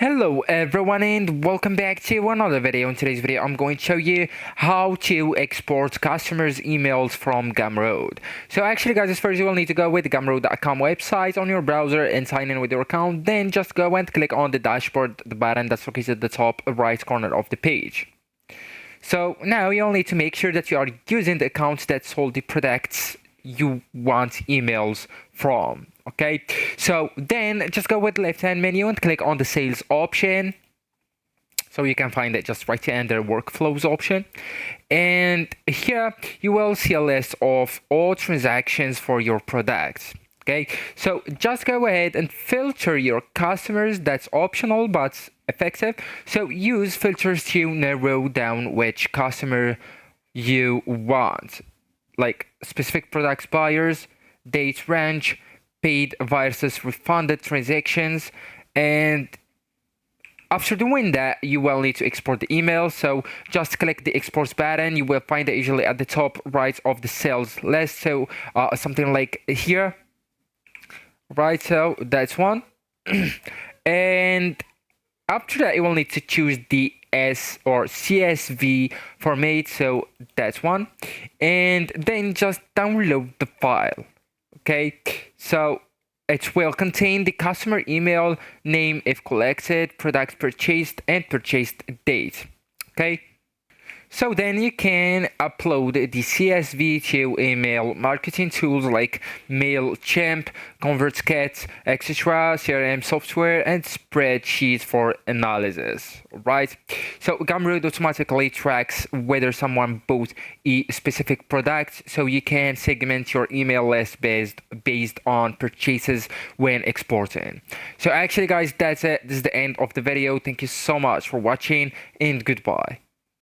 Hello everyone and welcome back to another video. In today's video I'm going to show you how to export customers emails from Gumroad. So actually guys, first you will need to go with the gumroad.com website on your browser and sign in with your account. Then just go and click on the dashboard, the button that's located at the top right corner of the page. So now you'll need to make sure that you are using the accounts that sold the products you want emails from. Okay, so then just go with the left hand menu and click on the sales option. So you can find it just right here under workflows option, and here you will see a list of all transactions for your products. Okay, so just go ahead and filter your customers. That's optional but effective. So use filters to narrow down which customer you want, like specific products buyers, date range, paid versus refunded transactions. And after doing that, you will need to export the email. So just click the export button. You will find it usually at the top right of the sales list. So something like here, right? So that's one. And after that, you will need to choose the S or CSV format. So that's one. And then just download the file. Okay, so it will contain the customer email, name if collected, product purchased, and purchased date. Okay, so then you can upload the CSV to email marketing tools like MailChimp, ConvertKit, etc., CRM software, and spreadsheets for analysis. Right? So Gumroad automatically tracks whether someone bought a specific product, so you can segment your email list based on purchases when exporting. So actually, guys, that's it. This is the end of the video. Thank you so much for watching, and goodbye.